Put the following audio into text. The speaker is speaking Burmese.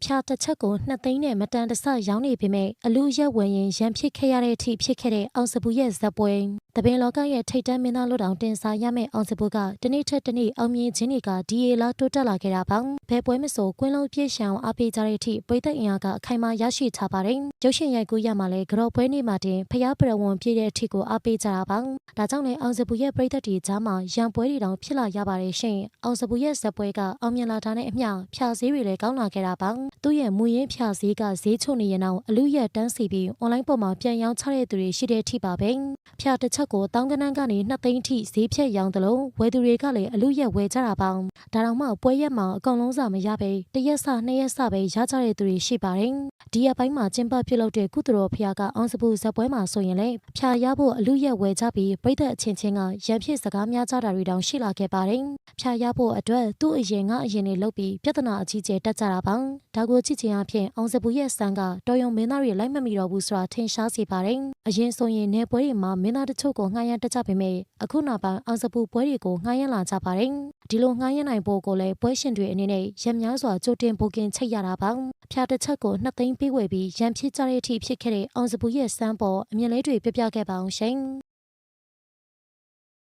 ဖျားတစ်ချက်ကို2သိန်းနဲ့မတန်တဆရောင်းနေပေမဲ့အလူရက်ဝယ်ရင်ရန်ဖြစ်ခဲ့ရတဲ့အထိဖြစ်ခဲ့တဲ့အောင်စပူရဲ့ဇက်ပွဲတပင်လောကရဲ့ထိတ်တန်းမင်းသားလို့တောင်တင်စားရမယ့်အောင်စပူကတနေ့ထက်တနေ့အောင်မြင်ခြင်းတွေကဒီအေလာတိုးတက်လာခဲ့တာပါဘယ်ပွဲမဆိုကွင်းလုံးပြည့်ရှောင်အားပေးကြတဲ့အထိပြည်သက်အင်အားကအခိုင်အမာရရှိထားပါတယ်ရုပ်ရှင်ရိုက်ကူးရမှာလဲကြော်ပွဲနေ့မှာတင်ဖျားပရဝံပြည့်တဲ့အထိကိုအားပေးကြတာပါဒါကြောင့်လည်းအောင်စပူရဲ့ပြည်သက်တွေကြားမှာရန်ပွဲတွေတောင်ဖြစ်လာရပါတယ်ရှင်အောင်စပူရဲ့ဇက်ပွဲကအောင်မြင်လာတာနဲ့အမျှဖျားစည်းတွေလည်းကောင်းလာခဲ့တာပါသူ့ရဲ့မူရင်းဖျားစည်းကဈေးချိုနေရင်တော့အလူရက်တန်းစီပြီးအွန်လိုင်းပေါ်မှာပြန်ရောင်းချတဲ့သူတွေရှိတဲ့အထိပါပဲဖျားတစ်ချက်ကိုတောင်းကနန်းကနေ2သိန်းထိဈေးဖြတ်ရောင်းတယ်လို့ဝယ်သူတွေကလည်းအလူရက်ဝယ်ကြတာပါဒါတောင်မှပွဲရက်မှာအကောင်လုံးစာမရပဲ1ရက်စ2ရက်စပဲရကြတဲ့သူတွေရှိပါတယ်ဒီရက်ပိုင်းမှာကျင်းပပြုလုပ်တဲ့ကုသတော်ဖျားကအောင်စပူဇက်ပွဲမှာဆိုရင်လည်းဖျားရဖို့အလူရက်ဝယ်ကြပြီးပြည်သက်အချင်းချင်းကရန်ဖြစ်စကားများကြတာတွေတောင်ရှိလာခဲ့ပါတယ်ဖျားရဖို့အတွက်သူ့အရင်ကအရင်တွေလုပ်ပြီးပြဿနာအကြီးကျယ်တက်ကြတာပါဒါကိုကြည့်ချင်းအဖြစ်အောင်စပူရဲ့စံကတော်ရုံမင်းသားတွေလိုက်မမီတော့ဘူးဆိုတာထင်ရှားစေပါတယ်အရင်ဆိုရင်နေပွဲတွေမှာမင်းသားတချို့ကိုငှားရမ်းတက်ကြပေမဲ့အခုနောက်ပိုင်းအောင်စပူပွဲတွေကိုငှားရမ်းလာကြပါတယ်ဒီလိုငှားရမ်းနိုင်ဖို့ကိုလည်းပွဲရှင်တွေအနေနဲ့ရများစွာကြိုတင်ပိုကင်ချိတ်ရတာပါဖျားတစ်ချက်ကို2သိန်းပေးဝယ်ပြီးရန်ဖြစ်ကြတဲ့အထိဖြစ်ခဲ့တဲ့အောင်စပူရဲ့စံပေါ်အမြင်လေးတွေပြပြခဲ့ပါအောင်ရှင်